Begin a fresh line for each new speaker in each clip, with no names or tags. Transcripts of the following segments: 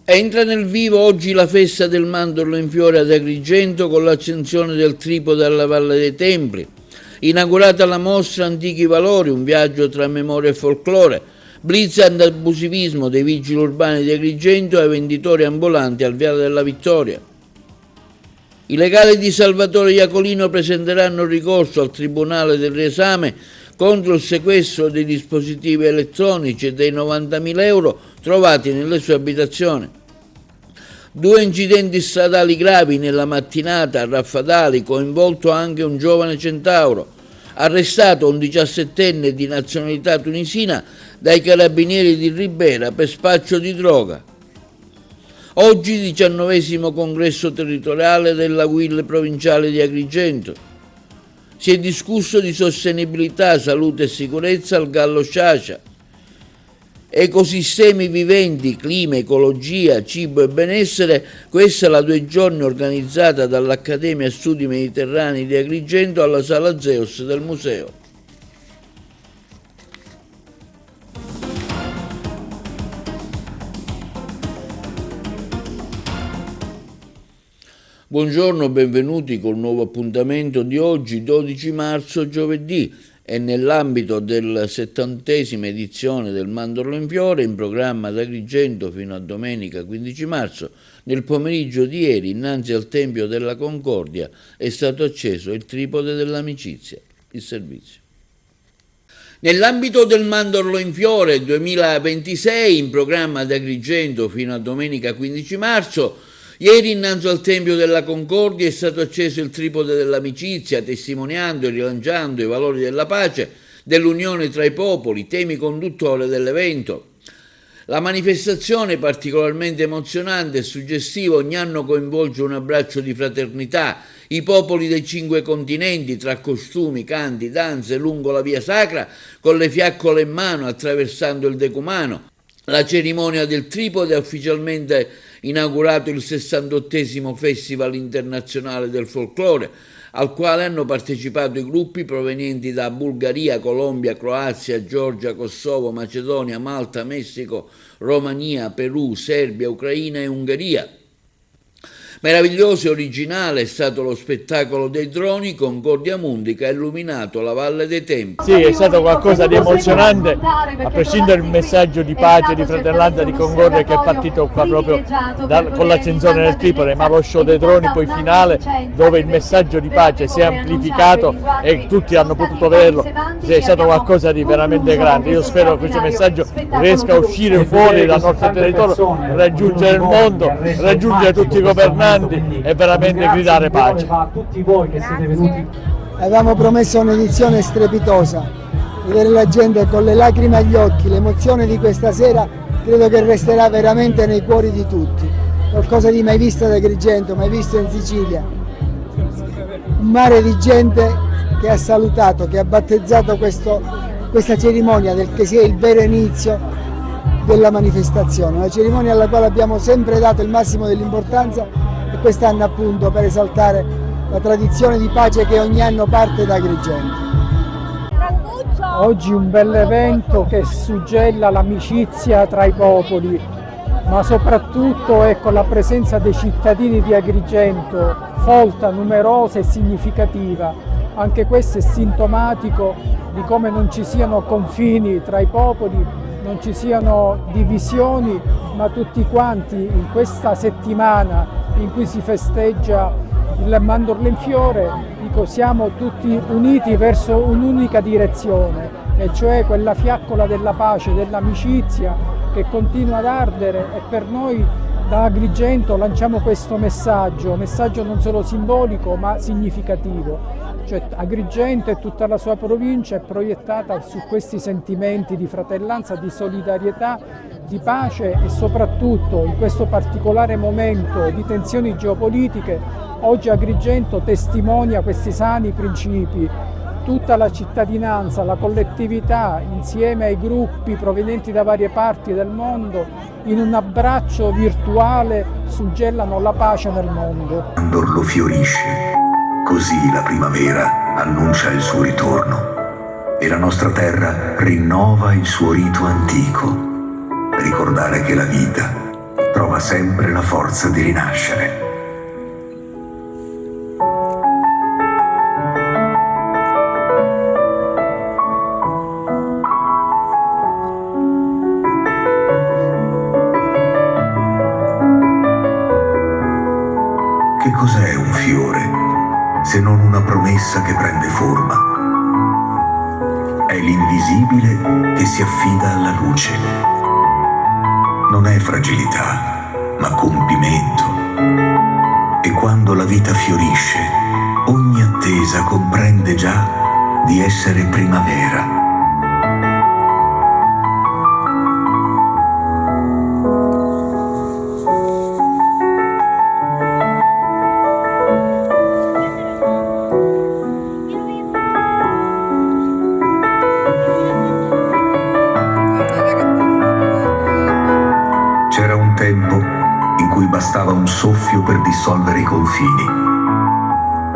Entra nel vivo oggi la festa del mandorlo in fiore ad Agrigento con l'accensione del tripode alla Valle dei Templi. Inaugurata la mostra Antichi Valori, un viaggio tra memoria e folklore. Blitz anti-abusivismo dei vigili urbani di Agrigento ai venditori ambulanti al Viale della Vittoria. I legali di Salvatore Iacolino presenteranno ricorso al Tribunale del riesame contro il sequestro dei dispositivi elettronici e dei 90.000 euro trovati nelle sue abitazioni. 2 incidenti stradali gravi nella mattinata a Raffadali, coinvolto anche un giovane centauro. Arrestato un 17enne di nazionalità tunisina dai carabinieri di Ribera per spaccio di droga. Oggi 19° congresso territoriale della UIL provinciale di Agrigento. Si è discusso di sostenibilità, salute e sicurezza al Gallo Sciascia. Ecosistemi viventi, clima, ecologia, cibo e benessere, questa è la 2 giorni organizzata dall'Accademia Studi Mediterranei di Agrigento alla Sala Zeus del museo. Buongiorno, benvenuti col nuovo appuntamento di oggi, 12 marzo, giovedì, e nell'ambito della 70ª edizione del Mandorlo in Fiore, in programma ad Agrigento fino a domenica 15 marzo, nel pomeriggio di ieri, innanzi al Tempio della Concordia, è stato acceso il tripode dell'amicizia, il servizio. Nell'ambito del Mandorlo in Fiore 2026, in programma ad Agrigento fino a domenica 15 marzo, ieri innanzi al Tempio della Concordia è stato acceso il tripode dell'amicizia, testimoniando e rilanciando i valori della pace, dell'unione tra i popoli, temi conduttori dell'evento. La manifestazione, particolarmente emozionante e suggestiva, ogni anno coinvolge un abbraccio di fraternità, i popoli dei 5 continenti, tra costumi, canti, danze, lungo la via sacra, con le fiaccole in mano, attraversando il decumano. La cerimonia del tripode ha ufficialmente inaugurato il 68° Festival internazionale del folklore, al quale hanno partecipato i gruppi provenienti da Bulgaria, Colombia, Croazia, Georgia, Kosovo, Macedonia, Malta, Messico, Romania, Perù, Serbia, Ucraina e Ungheria. Meraviglioso e originale è stato lo spettacolo dei droni. Concordia Mundi che ha illuminato la Valle dei Templi.
Sì, è stato qualcosa di emozionante, a prescindere dal messaggio di pace, di fratellanza, di concordia che è partito qua proprio con l'accensione del tripode, ma lo show dei droni poi finale, dove il messaggio di pace si è amplificato e tutti hanno potuto vederlo, è stato qualcosa di veramente grande. Io spero che questo messaggio riesca a uscire fuori dal nostro territorio, raggiungere il mondo, raggiungere tutti i governanti e veramente gridare pace.
A tutti voi che siete venuti.
Avevamo promesso un'edizione strepitosa, vedere la gente con le lacrime agli occhi, l'emozione di questa sera credo che resterà veramente nei cuori di tutti. Qualcosa di mai visto ad Agrigento, mai visto in Sicilia. Un mare di gente che ha salutato, che ha battezzato questa cerimonia che sia il vero inizio della manifestazione, una cerimonia alla quale abbiamo sempre dato il massimo dell'importanza e quest'anno appunto per esaltare la tradizione di pace che ogni anno parte da Agrigento.
Oggi un bell'evento che suggella l'amicizia tra i popoli, ma soprattutto ecco, la presenza dei cittadini di Agrigento, folta, numerosa e significativa. Anche questo è sintomatico di come non ci siano confini tra i popoli, non ci siano divisioni, ma tutti quanti in questa settimana in cui si festeggia il Mandorlo in Fiore, siamo tutti uniti verso un'unica direzione, e cioè quella fiaccola della pace, dell'amicizia che continua ad ardere, e per noi da Agrigento lanciamo questo messaggio non solo simbolico ma significativo. Cioè Agrigento e tutta la sua provincia è proiettata su questi sentimenti di fratellanza, di solidarietà, di pace, e soprattutto in questo particolare momento di tensioni geopolitiche oggi Agrigento testimonia questi sani principi. Tutta la cittadinanza, la collettività, insieme ai gruppi provenienti da varie parti del mondo, in un abbraccio virtuale suggellano la pace nel mondo.
Mandorlo fiorisce. Così la primavera annuncia il suo ritorno e la nostra terra rinnova il suo rito antico, per ricordare che la vita trova sempre la forza di rinascere. Che cos'è un fiore, se non una promessa che prende forma? È l'invisibile che si affida alla luce. Non è fragilità, ma compimento. E quando la vita fiorisce, ogni attesa comprende già di essere primavera. Bastava un soffio per dissolvere i confini.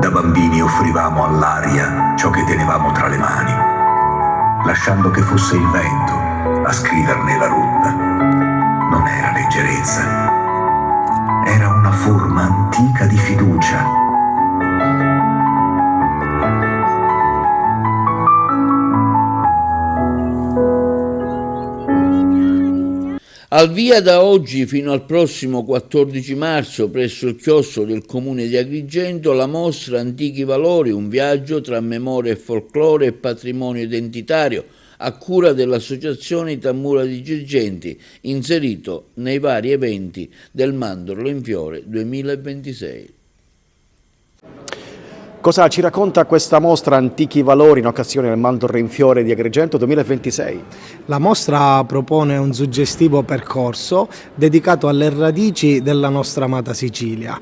Da bambini offrivamo all'aria ciò che tenevamo tra le mani, lasciando che fosse il vento a scriverne la rotta. Non era leggerezza, era una forma antica di fiducia.
Al via da oggi fino al prossimo 14 marzo presso il chiostro del comune di Agrigento la mostra Antichi Valori, un viaggio tra memoria e folklore e patrimonio identitario a cura dell'Associazione Tammura di Girgenti, inserito nei vari eventi del Mandorlo in Fiore 2026.
Cosa ci racconta questa mostra Antichi Valori in occasione del Mandorlo in Fiore di Agrigento 2026?
La mostra propone un suggestivo percorso dedicato alle radici della nostra amata Sicilia.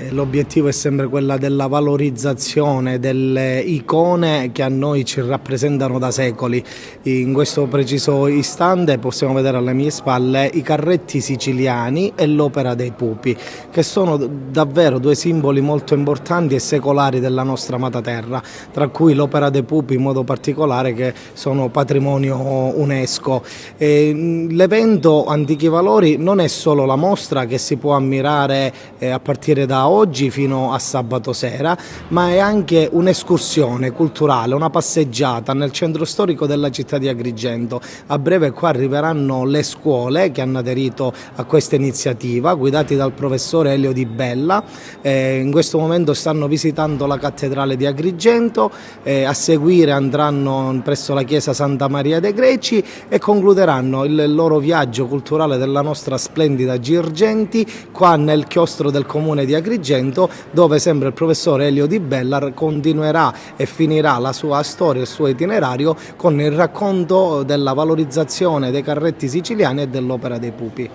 L'obiettivo è sempre quella della valorizzazione delle icone che a noi ci rappresentano da secoli. In questo preciso istante possiamo vedere alle mie spalle i carretti siciliani e l'Opera dei Pupi, che sono davvero due simboli molto importanti e secolari della nostra amata terra, tra cui l'Opera dei Pupi in modo particolare, che sono patrimonio UNESCO. L'evento Antichi Valori non è solo la mostra che si può ammirare a partire da oggi fino a sabato sera, ma è anche un'escursione culturale, una passeggiata nel centro storico della città di Agrigento. A breve qua arriveranno le scuole che hanno aderito a questa iniziativa, guidati dal professore Elio Di Bella. In questo momento stanno visitando la cattedrale di Agrigento, a seguire andranno presso la chiesa Santa Maria dei Greci e concluderanno il loro viaggio culturale della nostra splendida Girgenti qua nel chiostro del comune di Agrigento, dove sempre il professore Elio Di Bella continuerà e finirà la sua storia, il suo itinerario con il racconto della valorizzazione dei carretti siciliani e dell'Opera dei Pupi.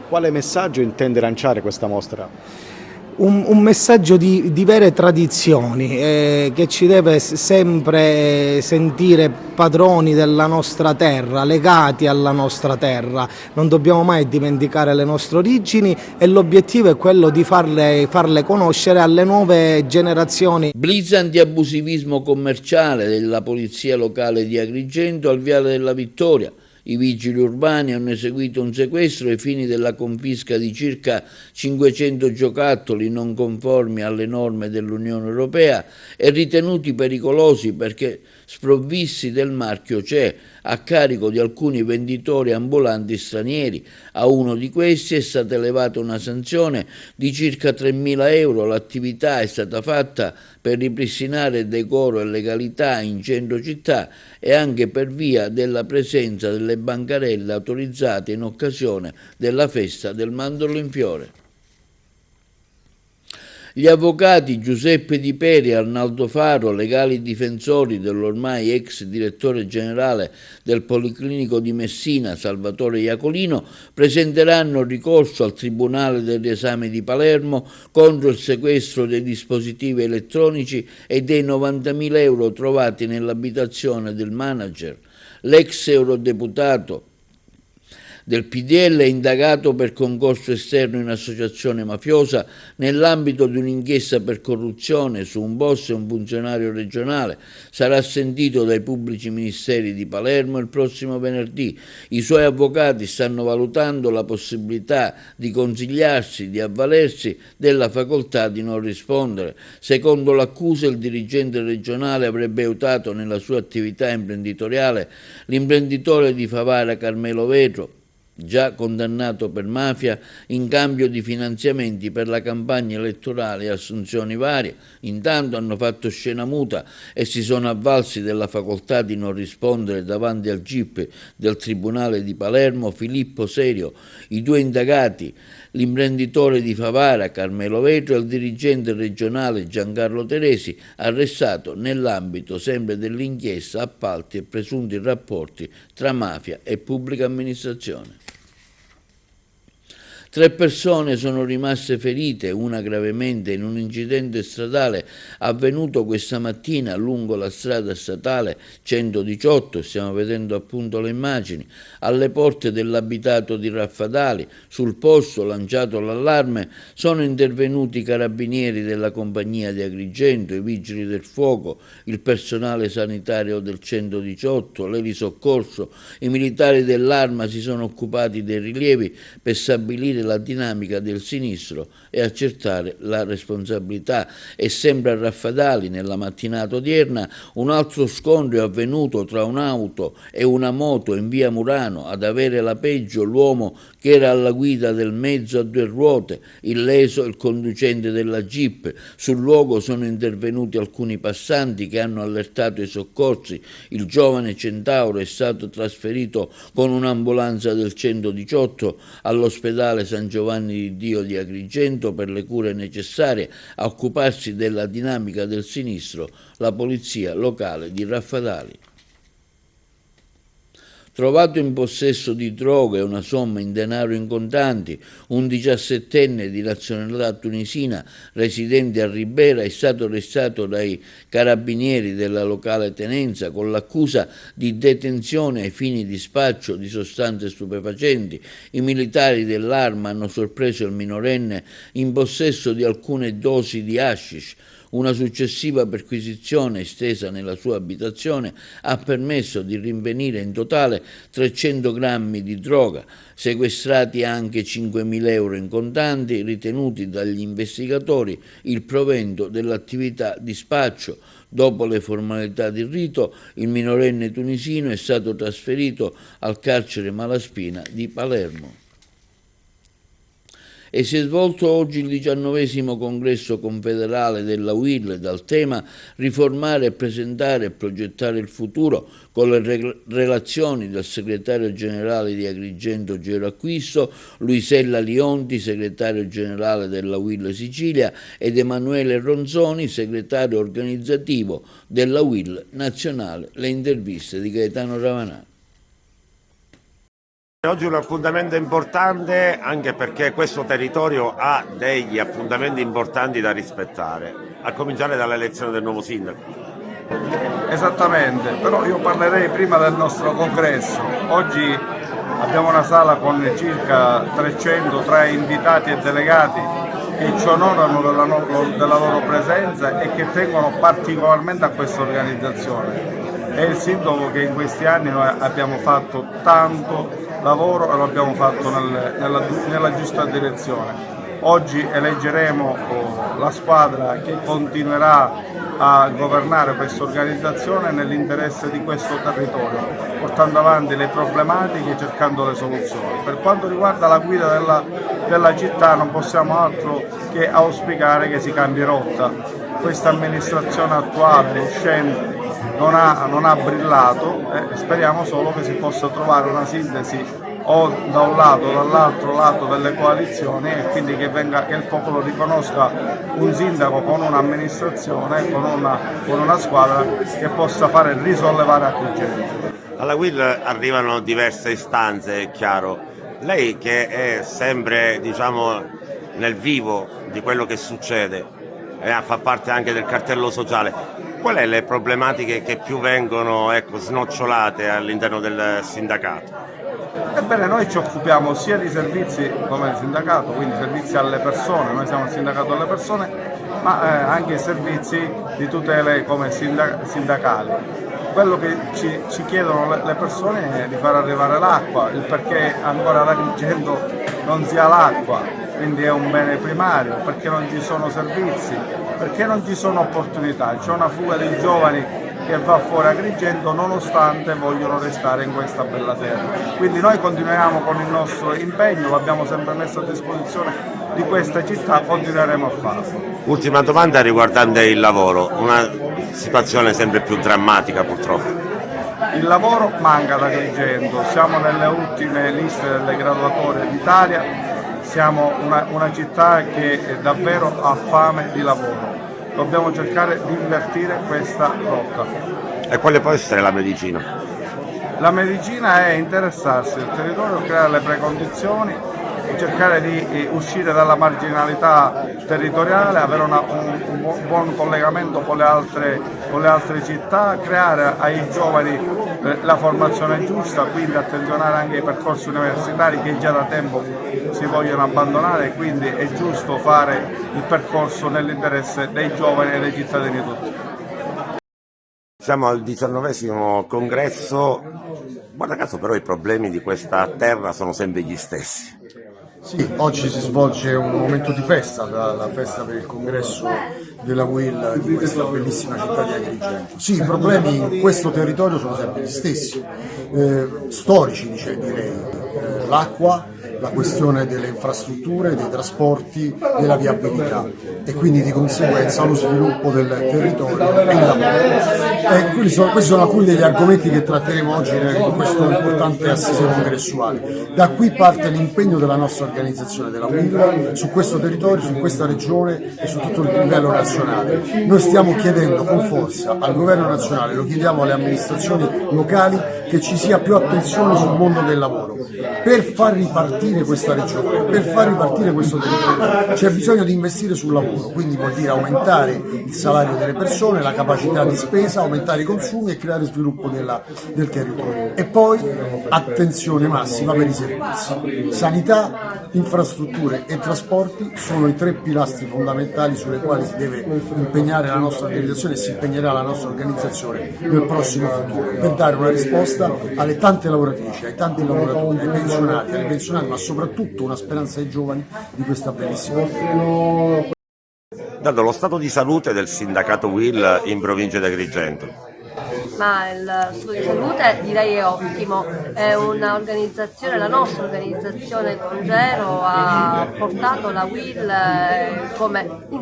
Quale messaggio intende lanciare questa mostra?
Un messaggio di vere tradizioni che ci deve sempre sentire padroni della nostra terra, legati alla nostra terra. Non dobbiamo mai dimenticare le nostre origini e l'obiettivo è quello di farle conoscere alle nuove generazioni.
Blitz antiabusivismo commerciale della Polizia Locale di Agrigento al Viale della Vittoria. I vigili urbani hanno eseguito un sequestro ai fini della confisca di circa 500 giocattoli non conformi alle norme dell'Unione Europea e ritenuti pericolosi perché sprovvisti del marchio CE, a carico di alcuni venditori ambulanti stranieri. A uno di questi è stata elevata una sanzione di circa 3.000 euro. L'attività è stata fatta per ripristinare decoro e legalità in centro città e anche per via della presenza delle bancarelle autorizzate in occasione della festa del Mandorlo in Fiore. Gli avvocati Giuseppe Di Peri e Arnaldo Faro, legali difensori dell'ormai ex direttore generale del Policlinico di Messina, Salvatore Iacolino, presenteranno ricorso al Tribunale del Riesame di Palermo contro il sequestro dei dispositivi elettronici e dei 90.000 euro trovati nell'abitazione del manager. L'ex eurodeputato del PDL è indagato per concorso esterno in associazione mafiosa nell'ambito di un'inchiesta per corruzione su un boss e un funzionario regionale. Sarà sentito dai pubblici ministeri di Palermo il prossimo venerdì. I suoi avvocati stanno valutando la possibilità di consigliarsi, di avvalersi della facoltà di non rispondere. Secondo l'accusa, il dirigente regionale avrebbe aiutato nella sua attività imprenditoriale l'imprenditore di Favara Carmelo Vetro, già condannato per mafia, in cambio di finanziamenti per la campagna elettorale e assunzioni varie. Intanto hanno fatto scena muta e si sono avvalsi della facoltà di non rispondere davanti al GIP del Tribunale di Palermo Filippo Serio, i due indagati, l'imprenditore di Favara Carmelo Vetro e il dirigente regionale Giancarlo Teresi, arrestato nell'ambito sempre dell'inchiesta appalti e presunti rapporti tra mafia e pubblica amministrazione. 3 persone sono rimaste ferite, una gravemente, in un incidente stradale avvenuto questa mattina lungo la strada statale 118, stiamo vedendo appunto le immagini, alle porte dell'abitato di Raffadali. Sul posto, lanciato l'allarme, sono intervenuti i carabinieri della compagnia di Agrigento, i vigili del fuoco, il personale sanitario del 118, l'elisoccorso, i militari dell'Arma si sono occupati dei rilievi per stabilire la dinamica del sinistro e accertare la responsabilità. E sempre a Raffadali, nella mattinata odierna, un altro scontro è avvenuto tra un'auto e una moto in via Murano. Ad avere la peggio l'uomo che era alla guida del mezzo a 2 ruote, illeso il conducente della Jeep. Sul luogo sono intervenuti alcuni passanti che hanno allertato i soccorsi. Il giovane centauro è stato trasferito con un'ambulanza del 118 all'ospedale San Giovanni di Dio di Agrigento per le cure necessarie. A occuparsi della dinamica del sinistro la polizia locale di Raffadali. Trovato in possesso di droga e una somma in denaro in contanti, un 17enne di nazionalità tunisina residente a Ribera è stato arrestato dai carabinieri della locale tenenza con l'accusa di detenzione ai fini di spaccio di sostanze stupefacenti. I militari dell'Arma hanno sorpreso il minorenne in possesso di alcune dosi di hashish. Una successiva perquisizione estesa nella sua abitazione ha permesso di rinvenire in totale 300 grammi di droga, sequestrati anche 5.000 euro in contanti, ritenuti dagli investigatori il provento dell'attività di spaccio. Dopo le formalità di rito, il minorenne tunisino è stato trasferito al carcere Malaspina di Palermo. E si è svolto oggi il 19° congresso confederale della UIL dal tema riformare, presentare e progettare il futuro, con le relazioni del segretario generale di Agrigento Gero Acquisto, Luisella Lionti, segretario generale della UIL Sicilia, ed Emanuele Ronzoni, segretario organizzativo della UIL nazionale. Le interviste di Gaetano Ravanà.
Oggi è un appuntamento importante anche perché questo territorio ha degli appuntamenti importanti da rispettare, a cominciare dall'elezione del nuovo sindaco.
Esattamente, però io parlerei prima del nostro congresso. Oggi abbiamo una sala con circa 303 invitati e delegati che ci onorano della loro presenza e che tengono particolarmente a questa organizzazione. È il sindaco che in questi anni noi abbiamo fatto tanto lavoro e lo abbiamo fatto nella giusta direzione. Oggi eleggeremo la squadra che continuerà a governare questa organizzazione nell'interesse di questo territorio, portando avanti le problematiche e cercando le soluzioni. Per quanto riguarda la guida della città non possiamo altro che auspicare che si cambi rotta. Questa amministrazione attuale, uscente, non ha brillato e speriamo solo che si possa trovare una sintesi o da un lato o dall'altro lato delle coalizioni e quindi che il popolo riconosca un sindaco con un'amministrazione, con una squadra che possa fare risollevare Agrigento.
Alla UIL arrivano diverse istanze, è chiaro. Lei che è sempre nel vivo di quello che succede e fa parte anche del cartello sociale, qual è le problematiche che più vengono snocciolate all'interno del sindacato?
Ebbene, noi ci occupiamo sia di servizi come il sindacato, quindi servizi alle persone, noi siamo il sindacato alle persone, ma anche servizi di tutele come sindacali. Quello che ci chiedono le persone è di far arrivare l'acqua, il perché ancora ad Agrigento non sia l'acqua, quindi è un bene primario, perché non ci sono servizi, perché non ci sono opportunità, c'è una fuga di giovani che va fuori Agrigento nonostante vogliono restare in questa bella terra. Quindi noi continuiamo con il nostro impegno, l'abbiamo sempre messo a disposizione di questa città, continueremo a farlo.
Ultima domanda riguardante il lavoro, una situazione sempre più drammatica purtroppo.
Il lavoro manca ad Agrigento, siamo nelle ultime liste delle graduatorie d'Italia, siamo una città che davvero ha fame di lavoro. Dobbiamo cercare di invertire questa rotta.
E quale può essere la medicina?
La medicina è interessarsi del territorio, creare le precondizioni, cercare di uscire dalla marginalità territoriale, avere un buon collegamento con le altre città, creare ai giovani la formazione giusta, quindi attenzionare anche i percorsi universitari che già da tempo si vogliono abbandonare, quindi è giusto fare il percorso nell'interesse dei giovani e dei cittadini tutti.
Siamo al 19° congresso, guarda caso però i problemi di questa terra sono sempre gli stessi.
Sì, oggi si svolge un momento di festa, la festa per il congresso della UIL di questa bellissima città di Agrigento. Sì, i problemi in questo territorio sono sempre gli stessi, storici direi, l'acqua, la questione delle infrastrutture, dei trasporti, della viabilità e quindi di conseguenza lo sviluppo del territorio e il lavoro. Questi sono alcuni degli argomenti che tratteremo oggi in questo importante assise congressuale. Da qui parte l'impegno della nostra organizzazione della UIL su questo territorio, su questa regione e su tutto il livello nazionale. Noi stiamo chiedendo con forza al governo nazionale, lo chiediamo alle amministrazioni locali, che ci sia più attenzione sul mondo del lavoro. Per far ripartire questa regione, per far ripartire questo territorio, c'è bisogno di investire sul lavoro, quindi vuol dire aumentare il salario delle persone, la capacità di spesa, aumentare i consumi e creare sviluppo del territorio. E poi attenzione massima per i servizi. Sanità, infrastrutture e trasporti sono i 3 pilastri fondamentali sulle quali si deve impegnare la nostra organizzazione e si impegnerà la nostra organizzazione nel prossimo futuro, per dare una risposta alle tante lavoratrici, ai tanti lavoratori, ai pensionati, alle pensionate, ma soprattutto una speranza ai giovani di questa bellissima città.
Dato lo stato di salute del sindacato UIL in provincia di Agrigento.
Ma il stato di salute direi è ottimo, è un'organizzazione, la nostra organizzazione Congero ha portato la UIL come in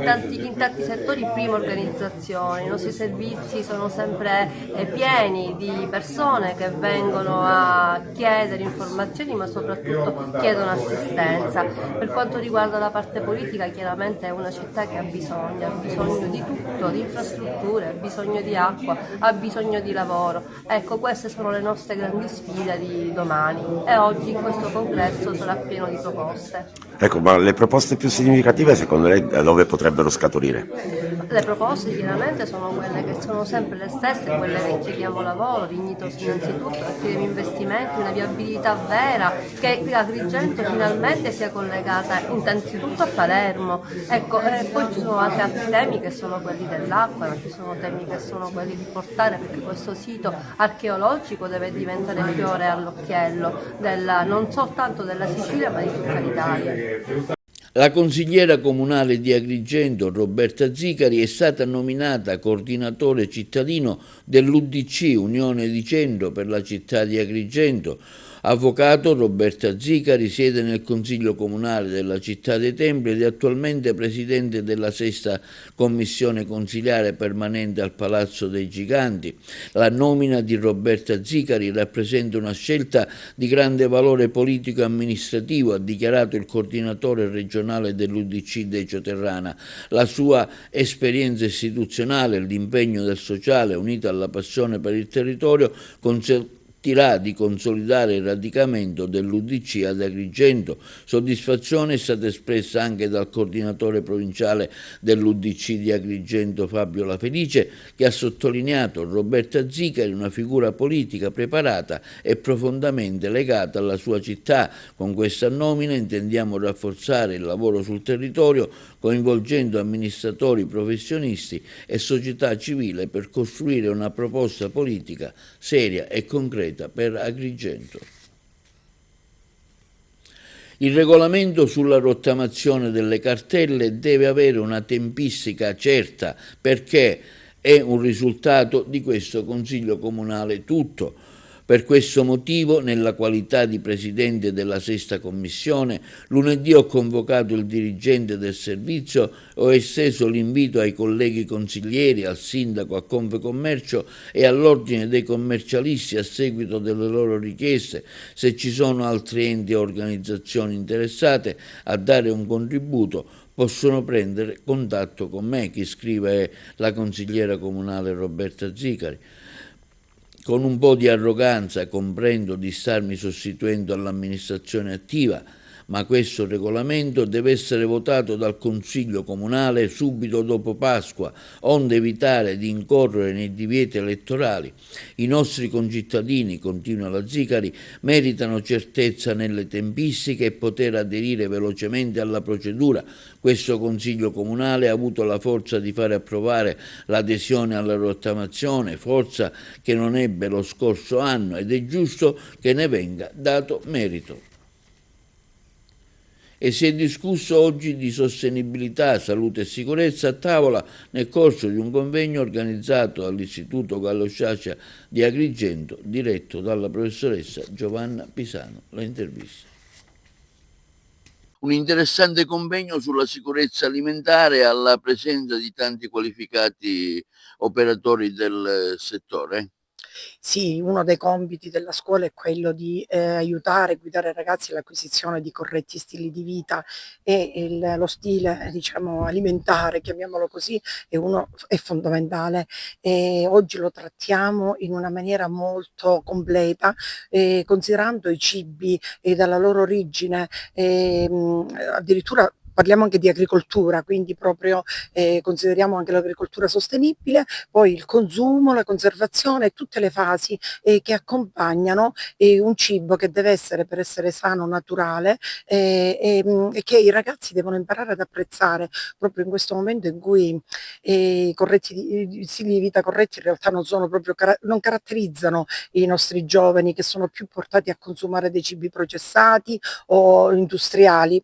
tanti settori prima organizzazione. I nostri servizi sono sempre pieni di persone che vengono a chiedere informazioni ma soprattutto chiedono assistenza. Per quanto riguarda la parte politica, chiaramente è una città che ha bisogno di tutto, di infrastrutture, ha bisogno di acqua, ha bisogno di lavoro. Ecco, queste sono le nostre grandi sfide di domani e oggi questo congresso sarà pieno di proposte.
Ecco, ma le proposte più significative secondo lei da dove potrebbero scaturire?
Le proposte chiaramente sono quelle che sono sempre le stesse, quelle che chiediamo lavoro, dignitosi innanzitutto, chiediamo investimenti, una viabilità vera, che Agrigento finalmente sia collegata innanzitutto a Palermo. Ecco, poi ci sono anche altri temi che sono quelli dell'acqua, ma ci sono temi che sono quelli di portare, perché questo sito archeologico deve diventare fiore all'occhiello non soltanto della Sicilia ma di tutta l'Italia.
La consigliera comunale di Agrigento, Roberta Zicari, è stata nominata coordinatore cittadino dell'UDC, Unione di Centro per la città di Agrigento. Avvocato, Roberta Zicari siede nel Consiglio Comunale della Città dei Templi ed è attualmente presidente della 6ª Commissione Consiliare Permanente al Palazzo dei Giganti. La nomina di Roberta Zicari rappresenta una scelta di grande valore politico e amministrativo, ha dichiarato il coordinatore regionale dell'UDC Decio Terrana. La sua esperienza istituzionale e l'impegno del sociale, unito alla passione per il territorio, permetterà di consolidare il radicamento dell'UDC ad Agrigento. Soddisfazione è stata espressa anche dal coordinatore provinciale dell'UDC di Agrigento, Fabio La Felice, che ha sottolineato Roberta Zicari, una figura politica preparata e profondamente legata alla sua città. Con questa nomina intendiamo rafforzare il lavoro sul territorio, coinvolgendo amministratori, professionisti e società civile per costruire una proposta politica seria e concreta per Agrigento. Il regolamento sulla rottamazione delle cartelle deve avere una tempistica certa, perché è un risultato di questo Consiglio Comunale tutto. Per questo motivo, nella qualità di Presidente della Sesta Commissione, lunedì ho convocato il dirigente del servizio, ho esteso l'invito ai colleghi consiglieri, al Sindaco, a Confcommercio e all'Ordine dei commercialisti a seguito delle loro richieste, se ci sono altri enti e organizzazioni interessate a dare un contributo, possono prendere contatto con me, chi scrive la consigliera comunale Roberta Zicari. Con un po' di arroganza comprendo di starmi sostituendo all'amministrazione attiva, ma questo regolamento deve essere votato dal Consiglio Comunale subito dopo Pasqua, onde evitare di incorrere nei divieti elettorali. I nostri concittadini, continua la Zicari, meritano certezza nelle tempistiche e poter aderire velocemente alla procedura. Questo Consiglio Comunale ha avuto la forza di fare approvare l'adesione alla rottamazione, forza che non ebbe lo scorso anno, ed è giusto che ne venga dato merito. E si è discusso oggi di sostenibilità, salute e sicurezza a tavola nel corso di un convegno organizzato dall'Istituto Gallo Sciascia di Agrigento, diretto dalla professoressa Giovanna Pisano. La intervista. Un interessante convegno sulla sicurezza alimentare alla presenza di tanti qualificati operatori del settore.
Sì, uno dei compiti della scuola è quello di aiutare e guidare i ragazzi all'acquisizione di corretti stili di vita, e lo stile, diciamo, alimentare, chiamiamolo così, è fondamentale, e oggi lo trattiamo in una maniera molto completa, considerando i cibi dalla loro origine, addirittura parliamo anche di agricoltura, quindi proprio consideriamo anche l'agricoltura sostenibile, poi il consumo, la conservazione, tutte le fasi che accompagnano un cibo che deve essere, per essere sano, naturale, e che i ragazzi devono imparare ad apprezzare proprio in questo momento in cui i stili di vita corretti in realtà non caratterizzano i nostri giovani, che sono più portati a consumare dei cibi processati o industriali.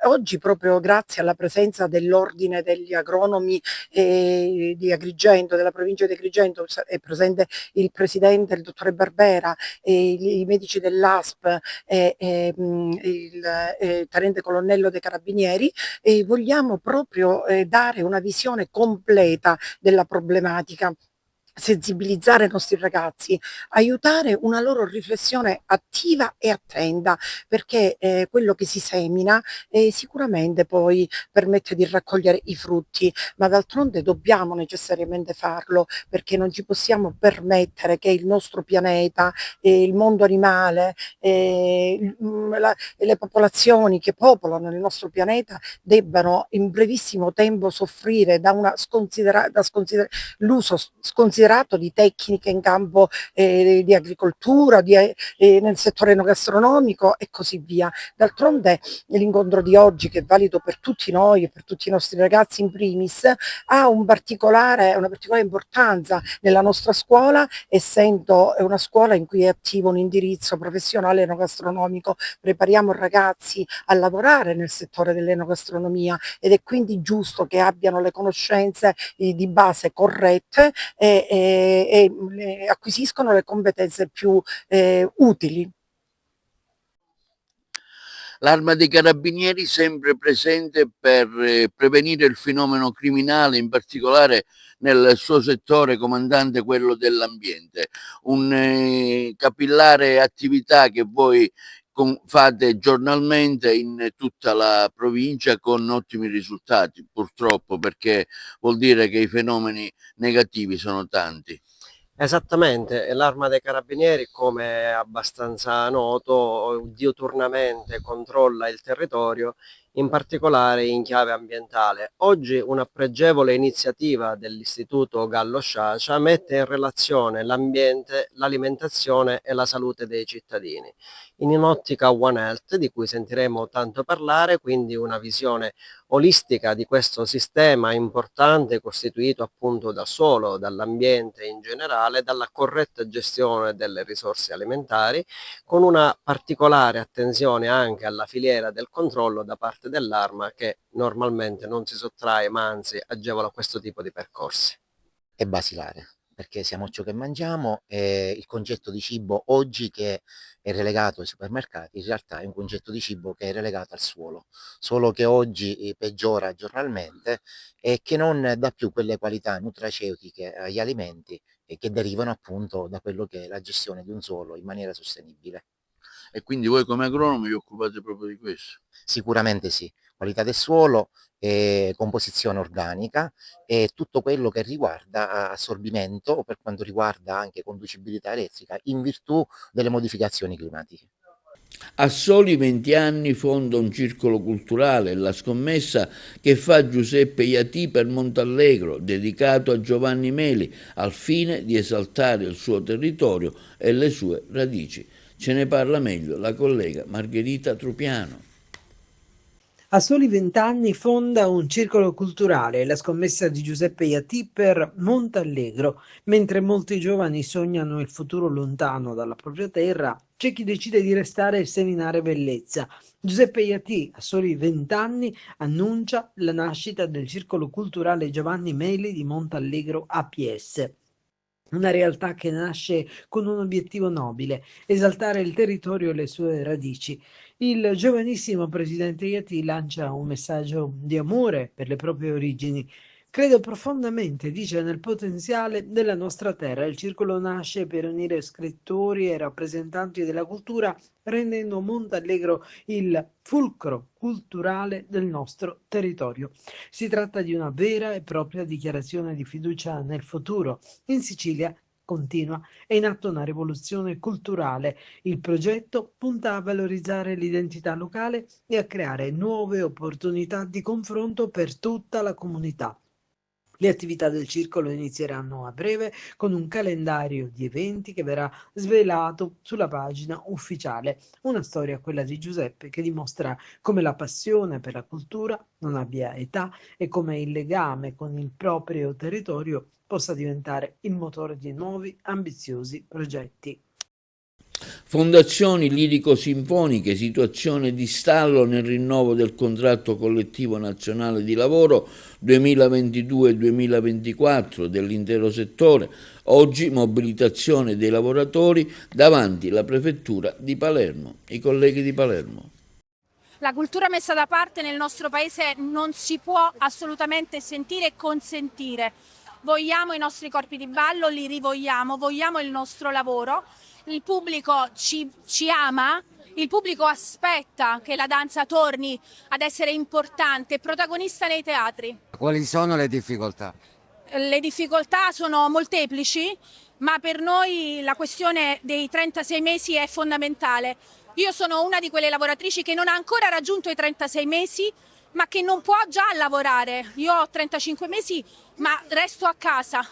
Oggi, proprio grazie alla presenza dell'Ordine degli Agronomi di Agrigento, della provincia di Agrigento, è presente il presidente, il dottore Barbera, i medici dell'ASP e il tenente colonnello dei Carabinieri, vogliamo proprio dare una visione completa della problematica, sensibilizzare i nostri ragazzi, aiutare una loro riflessione attiva e attenta, perché quello che si semina sicuramente poi permette di raccogliere i frutti, ma d'altronde dobbiamo necessariamente farlo, perché non ci possiamo permettere che il nostro pianeta, il mondo animale, le popolazioni che popolano il nostro pianeta debbano in brevissimo tempo soffrire da l'uso sconsiderato di tecniche in campo di agricoltura, nel settore enogastronomico e così via. D'altronde l'incontro di oggi, che è valido per tutti noi e per tutti i nostri ragazzi in primis, ha una particolare importanza nella nostra scuola, essendo una scuola in cui è attivo un indirizzo professionale enogastronomico. Prepariamo ragazzi a lavorare nel settore dell'enogastronomia, ed è quindi giusto che abbiano le conoscenze di base corrette e acquisiscono le competenze più utili.
L'Arma dei Carabinieri sempre presente per prevenire il fenomeno criminale, in particolare nel suo settore comandante, quello dell'ambiente. Un capillare attività che voi fate giornalmente in tutta la provincia con ottimi risultati, purtroppo, perché vuol dire che i fenomeni negativi sono tanti.
Esattamente, l'Arma dei Carabinieri, come è abbastanza noto, diuturnamente controlla il territorio, in particolare in chiave ambientale. Oggi una pregevole iniziativa dell'Istituto Gallo Sciascia mette in relazione l'ambiente, l'alimentazione e la salute dei cittadini. In un'ottica One Health, di cui sentiremo tanto parlare, quindi una visione olistica di questo sistema importante costituito appunto da suolo, dall'ambiente in generale, dalla corretta gestione delle risorse alimentari, con una particolare attenzione anche alla filiera del controllo da parte dell'Arma, che normalmente non si sottrae ma anzi agevola questo tipo di percorsi.
È basilare, perché siamo ciò che mangiamo e il concetto di cibo oggi che è relegato ai supermercati, in realtà è un concetto di cibo che è relegato al suolo, solo che oggi peggiora giornalmente e che non dà più quelle qualità nutraceutiche agli alimenti che derivano appunto da quello che è la gestione di un suolo in maniera sostenibile.
E quindi voi come agronomi vi occupate proprio di questo?
Sicuramente sì, qualità del suolo, composizione organica e tutto quello che riguarda assorbimento o per quanto riguarda anche conducibilità elettrica in virtù delle modificazioni climatiche.
A soli 20 anni fonda un circolo culturale, la scommessa che fa Giuseppe Iatì per Montallegro, dedicato a Giovanni Meli, al fine di esaltare il suo territorio e le sue radici. Ce ne parla meglio la collega Margherita Trupiano.
A soli 20 anni fonda un circolo culturale, la scommessa di Giuseppe Iatì per Montallegro. Mentre molti giovani sognano il futuro lontano dalla propria terra, c'è chi decide di restare e seminare bellezza. Giuseppe Iatì, a soli 20 anni, annuncia la nascita del circolo culturale Giovanni Meli di Montallegro APS. Una realtà che nasce con un obiettivo nobile, esaltare il territorio e le sue radici. Il giovanissimo presidente Iatì lancia un messaggio di amore per le proprie origini. Credo profondamente, dice, nel potenziale della nostra terra. Il circolo nasce per unire scrittori e rappresentanti della cultura, rendendo Montallegro il fulcro culturale del nostro territorio. Si tratta di una vera e propria dichiarazione di fiducia nel futuro. In Sicilia, continua, è in atto una rivoluzione culturale. Il progetto punta a valorizzare l'identità locale e a creare nuove opportunità di confronto per tutta la comunità. Le attività del circolo inizieranno a breve con un calendario di eventi che verrà svelato sulla pagina ufficiale. Una storia, quella di Giuseppe, che dimostra come la passione per la cultura non abbia età e come il legame con il proprio territorio possa diventare il motore di nuovi ambiziosi progetti.
Fondazioni lirico-sinfoniche, situazione di stallo nel rinnovo del contratto collettivo nazionale di lavoro 2022-2024 dell'intero settore. Oggi mobilitazione dei lavoratori davanti alla prefettura di Palermo. I colleghi di Palermo.
La cultura messa da parte nel nostro paese non si può assolutamente sentire e consentire. Vogliamo i nostri corpi di ballo, li rivogliamo, vogliamo il nostro lavoro. Il pubblico ci ama, il pubblico aspetta che la danza torni ad essere importante, protagonista nei teatri.
Quali sono le difficoltà?
Le difficoltà sono molteplici, ma per noi la questione dei 36 mesi è fondamentale. Io sono una di quelle lavoratrici che non ha ancora raggiunto i 36 mesi, ma che non può già lavorare. Io ho 35 mesi, ma resto a casa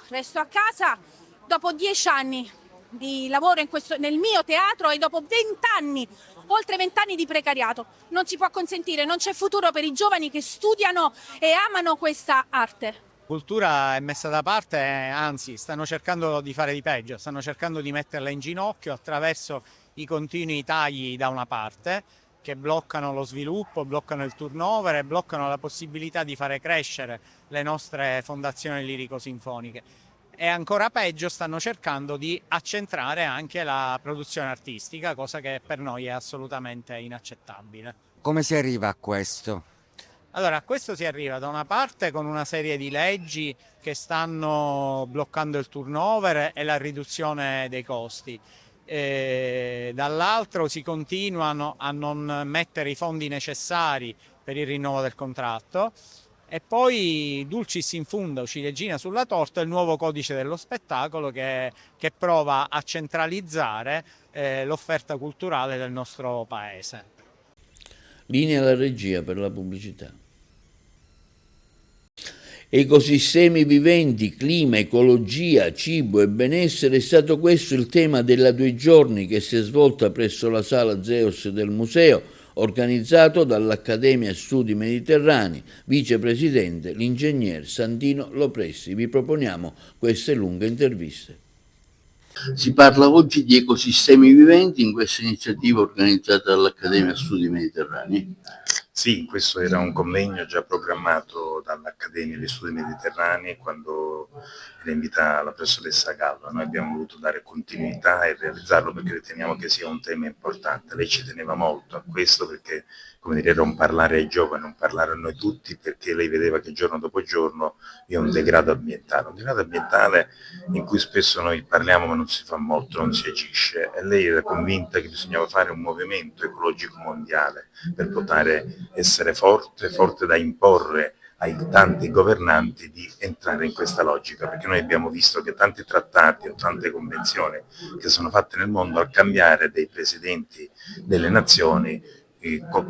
dopo 10 anni di lavoro nel mio teatro e dopo 20 anni, oltre 20 anni di precariato. Non si può consentire, non c'è futuro per i giovani che studiano e amano questa arte.
Cultura è messa da parte, anzi stanno cercando di fare di peggio, stanno cercando di metterla in ginocchio attraverso i continui tagli da una parte che bloccano lo sviluppo, bloccano il turnover e bloccano la possibilità di fare crescere le nostre fondazioni lirico-sinfoniche. E ancora peggio stanno cercando di accentrare anche la produzione artistica, cosa che per noi è assolutamente inaccettabile.
Come si arriva a questo?
Allora, a questo si arriva da una parte con una serie di leggi che stanno bloccando il turnover e la riduzione dei costi. Dall'altro si continuano a non mettere i fondi necessari per il rinnovo del contratto E poi Dulcis in Funda, ciliegina sulla torta, il nuovo codice dello spettacolo che prova a centralizzare l'offerta culturale del nostro paese.
Linea alla regia per la pubblicità. Ecosistemi viventi, clima, ecologia, cibo e benessere è stato questo il tema della 2 giorni che si è svolta presso la Sala Zeus del museo, organizzato dall'Accademia Studi Mediterranei, vicepresidente l'ingegner Santino Lopressi. Vi proponiamo queste lunghe interviste. Si parla oggi di ecosistemi viventi in questa iniziativa organizzata dall'Accademia Studi Mediterranei.
Sì, questo era un convegno già programmato dall'Accademia degli Studi Mediterranei quando era invitata la professoressa Gallo. Noi abbiamo voluto dare continuità e realizzarlo perché riteniamo che sia un tema importante. Lei ci teneva molto a questo perché, come dire, era un parlare ai giovani, un parlare a noi tutti, perché lei vedeva che giorno dopo giorno vi è un degrado ambientale in cui spesso noi parliamo ma non si fa molto, non si agisce, e lei era convinta che bisognava fare un movimento ecologico mondiale per poter essere forte da imporre ai tanti governanti di entrare in questa logica, perché noi abbiamo visto che tanti trattati o tante convenzioni che sono fatte nel mondo, al cambiare dei presidenti delle nazioni,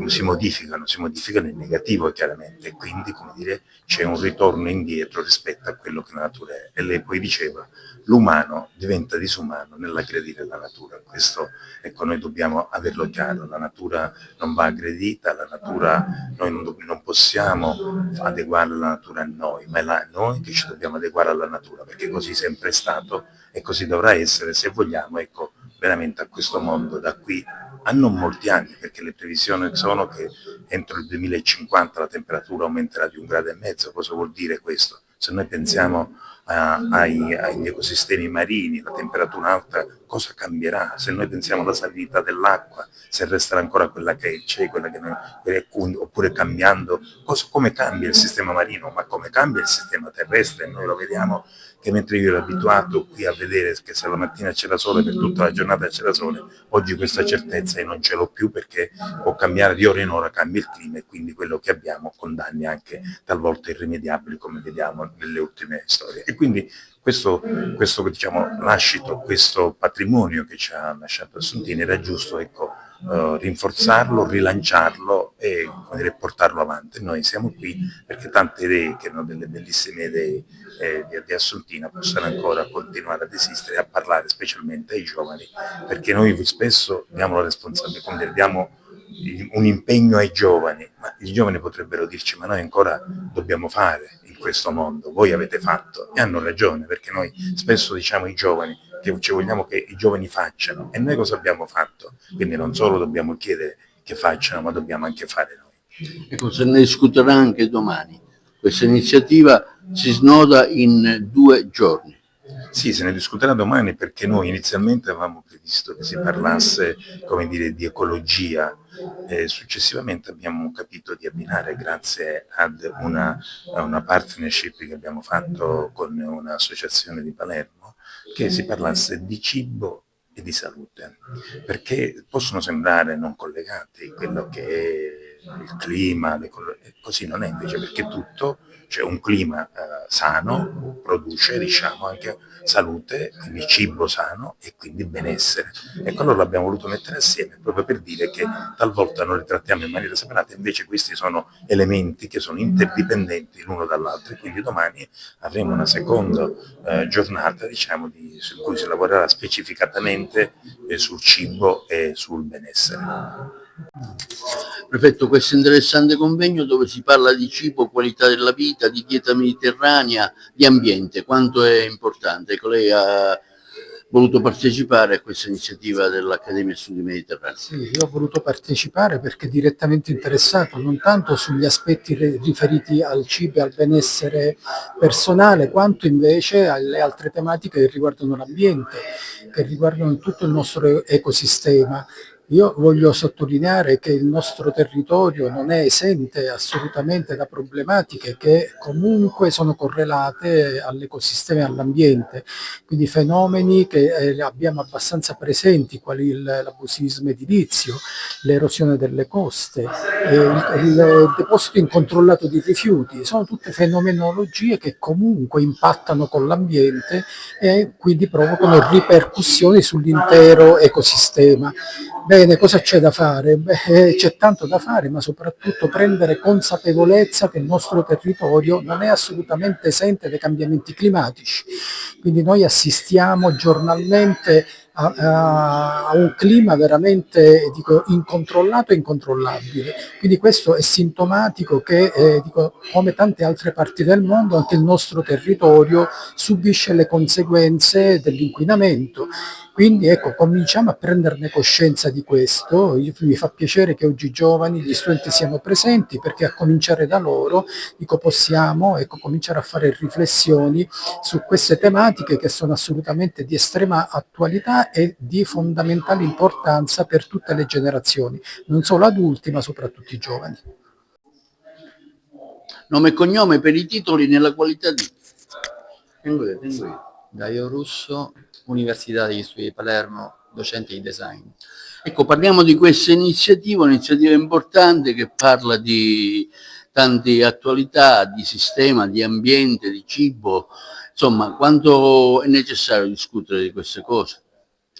si modificano in negativo chiaramente, e quindi, come dire, c'è un ritorno indietro rispetto a quello che la natura è. E lei poi diceva, l'umano diventa disumano nell'aggredire la natura. Questo, ecco, noi dobbiamo averlo chiaro, la natura non va aggredita, la natura, noi non possiamo adeguare la natura a noi, ma è noi che ci dobbiamo adeguare alla natura, perché così è sempre stato e così dovrà essere se vogliamo, ecco, veramente a questo mondo da qui a non molti anni, perché le previsioni sono che entro il 2050 la temperatura aumenterà di 1,5 gradi. Cosa vuol dire questo? Se noi pensiamo agli ecosistemi marini, la temperatura alta, cosa cambierà? Se noi pensiamo alla salita dell'acqua, se resterà ancora quella che c'è, oppure cambiando, come cambia il sistema marino, ma come cambia il sistema terrestre? Noi lo vediamo che mentre io ero abituato qui a vedere che se la mattina c'era sole, per tutta la giornata c'era sole, oggi questa certezza io non ce l'ho più, perché può cambiare di ora in ora, cambia il clima, e quindi quello che abbiamo con danni anche talvolta irrimediabili, come vediamo nelle ultime storie. E quindi questo diciamo, lascito, questo patrimonio che ci ha lasciato Assuntini era giusto, ecco, rinforzarlo, rilanciarlo e, come dire, portarlo avanti. Noi siamo qui perché tante idee, che erano delle bellissime idee di Assuntina, possano ancora continuare ad esistere e a parlare specialmente ai giovani, perché noi spesso diamo la responsabilità, come dire, diamo un impegno ai giovani, ma i giovani potrebbero dirci, ma noi ancora dobbiamo fare in questo mondo, voi avete fatto, e hanno ragione, perché noi spesso diciamo ai giovani che ci vogliamo che i giovani facciano, e noi cosa abbiamo fatto? Quindi non solo dobbiamo chiedere che facciano, ma dobbiamo anche fare noi.
Ecco, se ne discuterà anche domani. Questa iniziativa si snoda in 2 giorni.
Sì, se ne discuterà domani, perché noi inizialmente avevamo previsto che si parlasse, come dire, di ecologia, successivamente abbiamo capito di abbinare, grazie ad una partnership che abbiamo fatto con un'associazione di Palermo, che si parlasse di cibo e di salute, perché possono sembrare non collegati, quello che è il clima, così non è invece, perché tutto, cioè un clima sano produce, diciamo, anche salute, quindi cibo sano e quindi benessere. Ecco, allora l'abbiamo voluto mettere assieme proprio per dire che talvolta noi li trattiamo in maniera separata, invece questi sono elementi che sono interdipendenti l'uno dall'altro, e quindi domani avremo una seconda giornata, diciamo, su cui si lavorerà specificatamente sul cibo e sul benessere.
Prefetto, questo interessante convegno dove si parla di cibo, qualità della vita, di dieta mediterranea, di ambiente, quanto è importante? Ecco, lei ha voluto partecipare a questa iniziativa dell'Accademia Studi Mediterranei.
Sì, io ho voluto partecipare perché direttamente interessato non tanto sugli aspetti riferiti al cibo e al benessere personale, quanto invece alle altre tematiche che riguardano l'ambiente, che riguardano tutto il nostro ecosistema, Io voglio sottolineare che il nostro territorio non è esente assolutamente da problematiche che comunque sono correlate all'ecosistema e all'ambiente, quindi fenomeni che abbiamo abbastanza presenti, quali l'abusivismo edilizio, l'erosione delle coste, il deposito incontrollato di rifiuti, sono tutte fenomenologie che comunque impattano con l'ambiente e quindi provocano ripercussioni sull'intero ecosistema. Bene, cosa c'è da fare? Beh, c'è tanto da fare, ma soprattutto prendere consapevolezza che il nostro territorio non è assolutamente esente dai cambiamenti climatici. Quindi noi assistiamo giornalmente a un clima veramente incontrollato e incontrollabile. Quindi questo è sintomatico che, come tante altre parti del mondo, anche il nostro territorio subisce le conseguenze dell'inquinamento. Quindi ecco, cominciamo a prenderne coscienza di questo. Mi fa piacere che oggi i giovani, gli studenti siano presenti, perché a cominciare da loro possiamo cominciare a fare riflessioni su queste tematiche che sono assolutamente di estrema attualità e di fondamentale importanza per tutte le generazioni, non solo adulti ma soprattutto i giovani.
Nome e cognome per i titoli nella qualità di...
Tengo io. Dario Russo, Università degli Studi di Palermo, docente di design.
Ecco, parliamo di questa iniziativa, un'iniziativa importante che parla di tante attualità, di sistema, di ambiente, di cibo, insomma, quanto è necessario discutere di queste cose?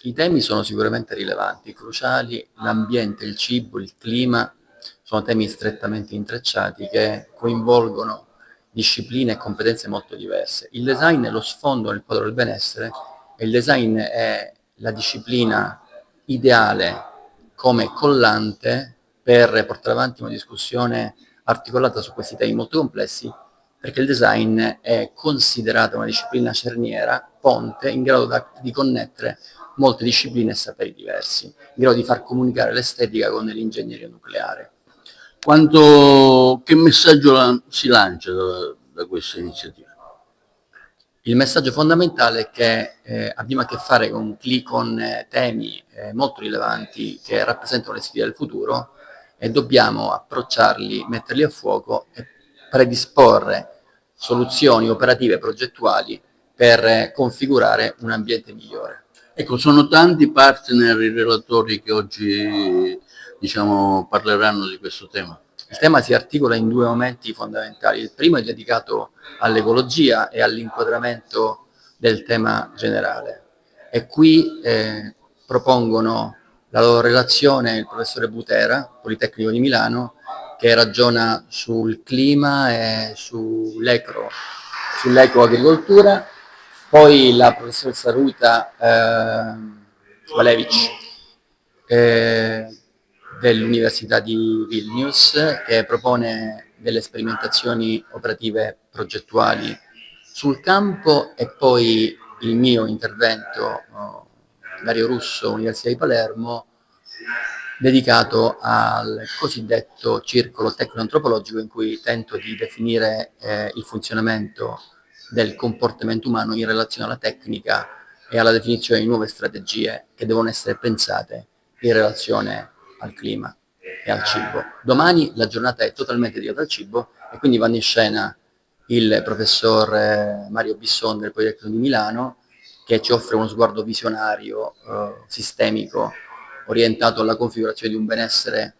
I temi sono sicuramente rilevanti, cruciali, l'ambiente, il cibo, il clima, sono temi strettamente intrecciati che coinvolgono discipline e competenze molto diverse. Il design è lo sfondo nel quadro del benessere e il design è la disciplina ideale come collante per portare avanti una discussione articolata su questi temi molto complessi, perché il design è considerato una disciplina cerniera, ponte, in grado di connettere molte discipline e saperi diversi, in grado di far comunicare l'estetica con l'ingegneria nucleare.
Che messaggio si lancia da questa iniziativa?
Il messaggio fondamentale è che abbiamo a che fare con temi molto rilevanti che rappresentano le sfide del futuro e dobbiamo approcciarli, metterli a fuoco e predisporre soluzioni operative e progettuali per configurare un ambiente migliore.
Ecco, sono tanti partner i relatori che oggi parleranno di questo tema.
Il tema si articola in due momenti fondamentali. Il primo è dedicato all'ecologia e all'inquadramento del tema generale. E qui propongono la loro relazione il professore Butera, Politecnico di Milano, che ragiona sul clima e sull'ecoagricoltura, poi la professoressa Ruta Valevic, dell'Università di Vilnius, che propone delle sperimentazioni operative progettuali sul campo, e poi il mio intervento, Dario Russo, Università di Palermo, dedicato al cosiddetto circolo tecno-antropologico, in cui tento di definire il funzionamento del comportamento umano in relazione alla tecnica e alla definizione di nuove strategie che devono essere pensate in relazione al clima e al cibo. Domani la giornata è totalmente dedicata al cibo e quindi vanno in scena il professor Mario Bisson del Politecnico di Milano, che ci offre uno sguardo visionario, sistemico, orientato alla configurazione di un benessere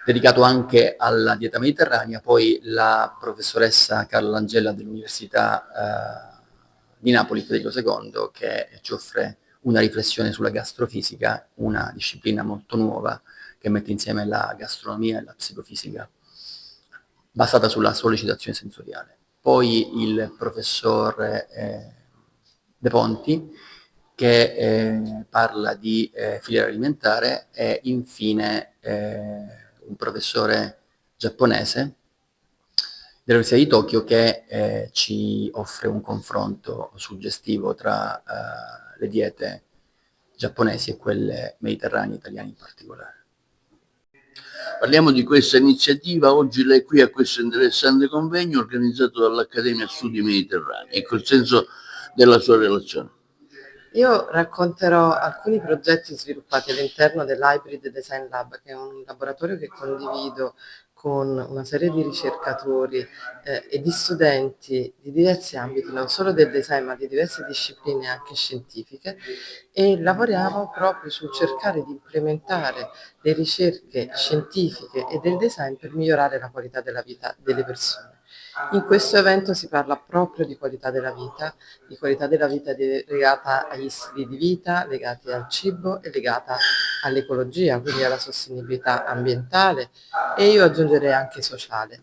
dedicato anche alla dieta mediterranea. Poi la professoressa Carla Langella dell'Università di Napoli Federico II, che ci offre una riflessione sulla gastrofisica, una disciplina molto nuova che mette insieme la gastronomia e la psicofisica, basata sulla sollecitazione sensoriale. Poi il professor De Ponti, che parla di filiera alimentare, e infine un professore giapponese dell'Università di Tokyo che ci offre un confronto suggestivo tra le diete giapponesi e quelle mediterranee, italiane in particolare.
Parliamo di questa iniziativa, oggi lei è qui a questo interessante convegno organizzato dall'Accademia Studi Mediterranei. Ecco il senso della sua relazione.
Io racconterò alcuni progetti sviluppati all'interno dell'Hybrid Design Lab, che è un laboratorio che condivido con una serie di ricercatori e di studenti di diversi ambiti, non solo del design ma di diverse discipline anche scientifiche, e lavoriamo proprio sul cercare di implementare le ricerche scientifiche e del design per migliorare la qualità della vita delle persone. In questo evento si parla proprio di qualità della vita legata agli stili di vita, legati al cibo e legata all'ecologia, quindi alla sostenibilità ambientale e io aggiungerei anche sociale.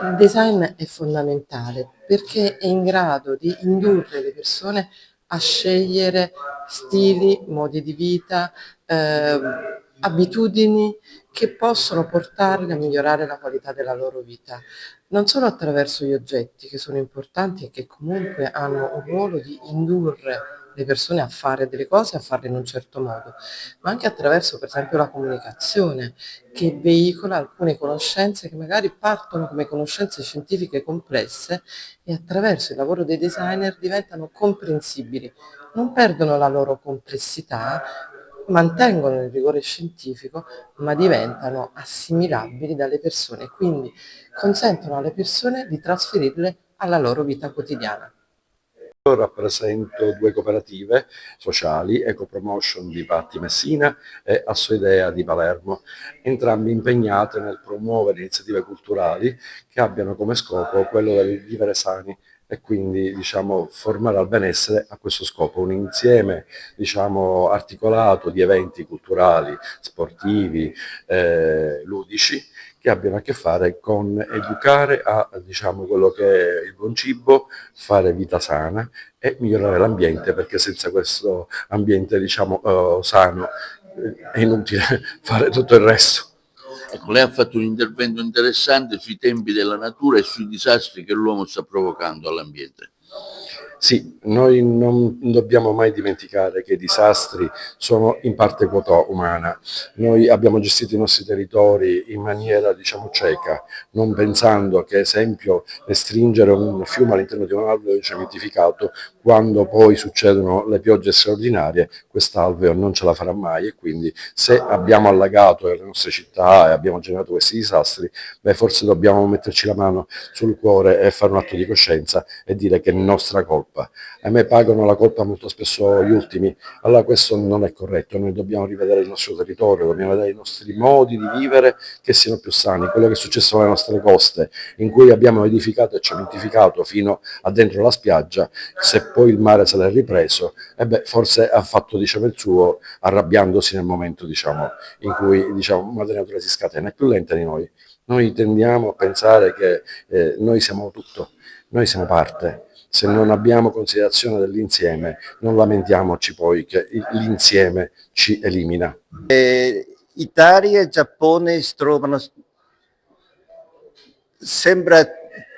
Il design è fondamentale perché è in grado di indurre le persone a scegliere stili, modi di vita, abitudini che possono portarli a migliorare la qualità della loro vita, non solo attraverso gli oggetti che sono importanti e che comunque hanno un ruolo di indurre le persone a fare delle cose, a farle in un certo modo, ma anche attraverso per esempio la comunicazione che veicola alcune conoscenze che magari partono come conoscenze scientifiche complesse e attraverso il lavoro dei designer diventano comprensibili, non perdono la loro complessità, mantengono il rigore scientifico, ma diventano assimilabili dalle persone, quindi consentono alle persone di trasferirle alla loro vita quotidiana.
Io rappresento due cooperative sociali, Ecopromotion di Patti Messina e Assoidea di Palermo, entrambi impegnate nel promuovere iniziative culturali che abbiano come scopo quello del vivere sani e quindi formare al benessere a questo scopo, un insieme articolato di eventi culturali, sportivi, ludici, che abbiano a che fare con educare a quello che è il buon cibo, fare vita sana e migliorare l'ambiente, perché senza questo ambiente sano è inutile fare tutto il resto.
Ecco, lei ha fatto un intervento interessante sui tempi della natura e sui disastri che l'uomo sta provocando all'ambiente.
Sì, noi non dobbiamo mai dimenticare che i disastri sono in parte colpa umana. Noi abbiamo gestito i nostri territori in maniera cieca, non pensando che, esempio, stringere un fiume all'interno di un alveo cementificato, quando poi succedono le piogge straordinarie, quest'alveo non ce la farà mai e quindi se abbiamo allagato le nostre città e abbiamo generato questi disastri, forse dobbiamo metterci la mano sul cuore e fare un atto di coscienza e dire che è nostra colpa. A me pagano la colpa molto spesso gli ultimi, allora questo non è corretto, noi dobbiamo rivedere il nostro territorio, dobbiamo vedere i nostri modi di vivere che siano più sani, quello che è successo alle nostre coste, in cui abbiamo edificato e cementificato fino a dentro la spiaggia, se poi il mare se l'è ripreso, forse ha fatto il suo, arrabbiandosi nel momento in cui madre natura si scatena, è più lenta di noi. Noi tendiamo a pensare che noi siamo tutto, noi siamo parte. Se non abbiamo considerazione dell'insieme, non lamentiamoci poi che l'insieme ci elimina.
Italia e Giappone si trovano, sembra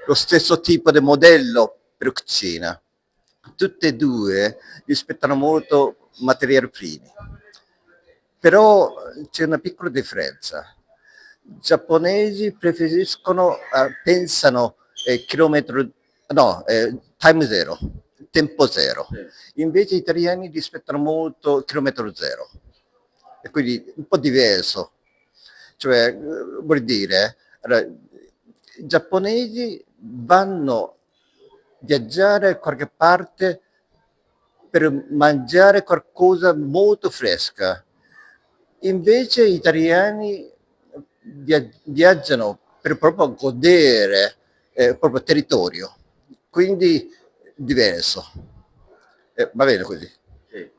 lo stesso tipo di modello per cucina. Tutte e due rispettano molto materiali primi, però c'è una piccola differenza. I giapponesi preferiscono, pensano time zero, tempo zero, invece gli italiani rispettano molto chilometro zero, e quindi un po' diverso, cioè vuol dire, i giapponesi vanno a viaggiare da qualche parte per mangiare qualcosa molto fresca, invece gli italiani viaggiano per proprio godere il proprio territorio, quindi diverso. Va bene così.
Sì.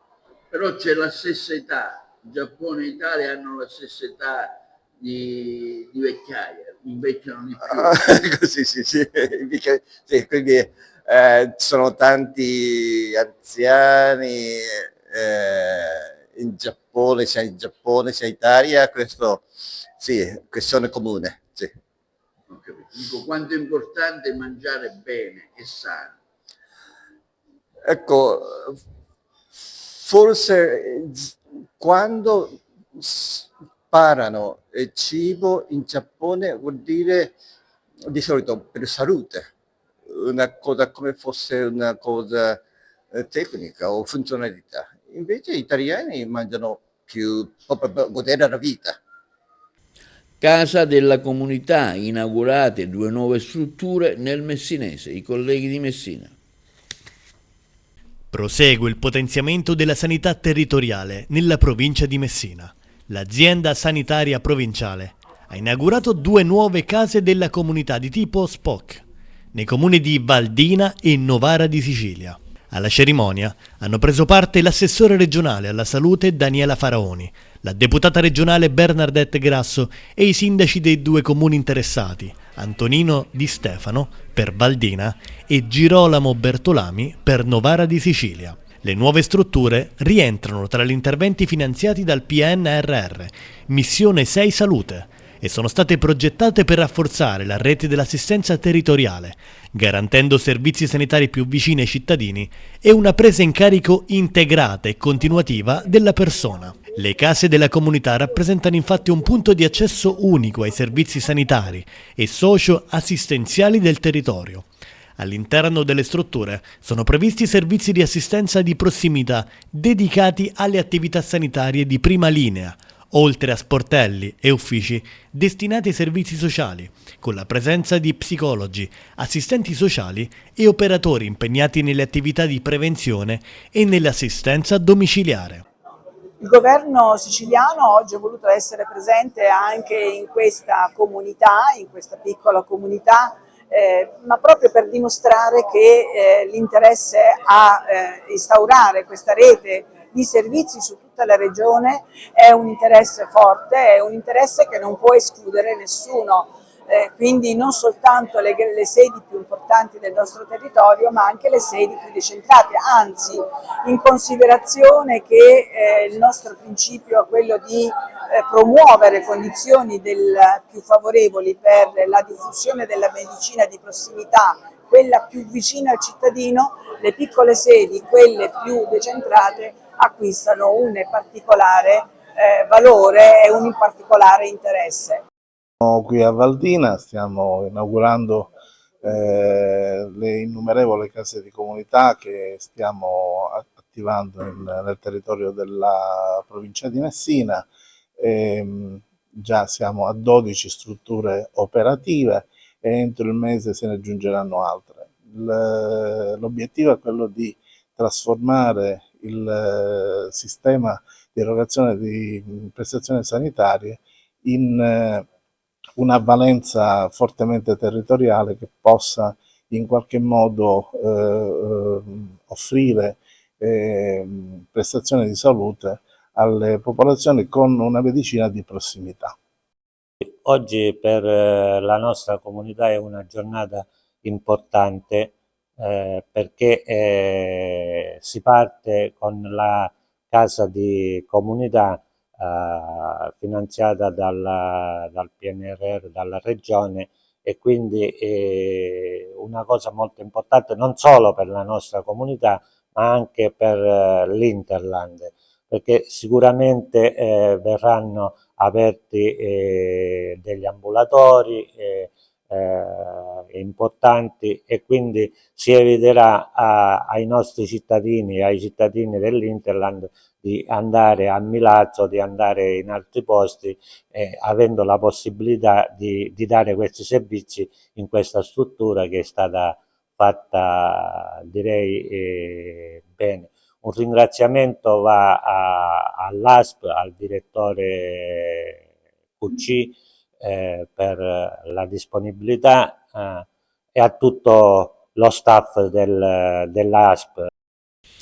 Però c'è la stessa età, Giappone e Italia hanno la stessa età di vecchiaia, invecchiano di più.
Così, sì, quindi sono tanti anziani in Giappone, sia in Italia, questo sì, è questione comune. Sì.
Dico, quanto è importante mangiare bene e sano.
Ecco, forse quando sparano il cibo in Giappone vuol dire di solito per salute, una cosa come fosse una cosa tecnica o funzionalità. Invece gli italiani mangiano più proprio per godere la vita.
Casa della Comunità, inaugurate 2 nuove strutture nel Messinese, i colleghi di Messina.
Prosegue il potenziamento della sanità territoriale nella provincia di Messina. L'azienda sanitaria provinciale ha inaugurato 2 nuove case della comunità di tipo SPOC nei comuni di Valdina e Novara di Sicilia. Alla cerimonia hanno preso parte l'assessore regionale alla salute Daniela Faraoni, la deputata regionale Bernadette Grasso e i sindaci dei 2 comuni interessati, Antonino Di Stefano per Valdina e Girolamo Bertolami per Novara di Sicilia. Le nuove strutture rientrano tra gli interventi finanziati dal PNRR, Missione 6 Salute, e sono state progettate per rafforzare la rete dell'assistenza territoriale, garantendo servizi sanitari più vicini ai cittadini e una presa in carico integrata e continuativa della persona. Le case della comunità rappresentano infatti un punto di accesso unico ai servizi sanitari e socio-assistenziali del territorio. All'interno delle strutture sono previsti servizi di assistenza di prossimità dedicati alle attività sanitarie di prima linea, oltre a sportelli e uffici destinati ai servizi sociali, con la presenza di psicologi, assistenti sociali e operatori impegnati nelle attività di prevenzione e nell'assistenza domiciliare.
Il governo siciliano oggi ha voluto essere presente anche in questa comunità, in questa piccola comunità, ma proprio per dimostrare che l'interesse a instaurare questa rete di servizi su tutta la regione è un interesse forte, è un interesse che non può escludere nessuno, quindi non soltanto le sedi più importanti del nostro territorio, ma anche le sedi più decentrate, anzi in considerazione che il nostro principio è quello di promuovere condizioni più favorevoli per la diffusione della medicina di prossimità, quella più vicina al cittadino, le piccole sedi, quelle più decentrate, acquistano un particolare valore e un particolare interesse.
Qui a Valdina stiamo inaugurando le innumerevoli case di comunità che stiamo attivando nel territorio della provincia di Messina. Già siamo a 12 strutture operative e entro il mese se ne aggiungeranno altre. L'obiettivo è quello di trasformare il sistema di erogazione di prestazioni sanitarie in una valenza fortemente territoriale che possa in qualche modo offrire prestazioni di salute alle popolazioni con una medicina di prossimità.
Oggi per la nostra comunità è una giornata importante perché si parte con la casa di comunità finanziata dal PNRR, dalla regione, e quindi una cosa molto importante non solo per la nostra comunità ma anche per l'Interland, perché sicuramente verranno aperti degli ambulatori importanti e quindi si eviterà ai nostri cittadini, ai cittadini dell'Interland di andare a Milazzo, di andare in altri posti, avendo la possibilità di dare questi servizi in questa struttura che è stata fatta, direi, bene. Un ringraziamento va all'ASP, al direttore QC per la disponibilità e a tutto lo staff dell'ASP.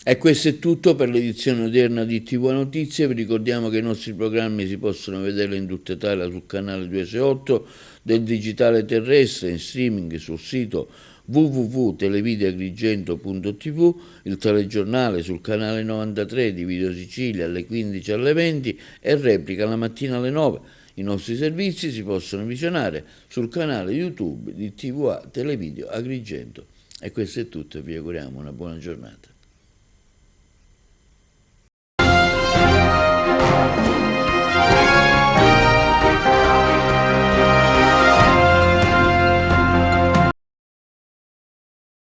E questo è tutto per l'edizione odierna di TV Notizie. Vi ricordiamo che i nostri programmi si possono vedere in tutta Italia sul canale 268 del digitale terrestre, in streaming sul sito www.televideagrigento.tv, il telegiornale sul canale 93 di Video Sicilia alle 15 alle 20 e replica la mattina alle 9. I nostri servizi si possono visionare sul canale YouTube di TVA Televideo Agrigento. E questo è tutto e vi auguriamo una buona giornata.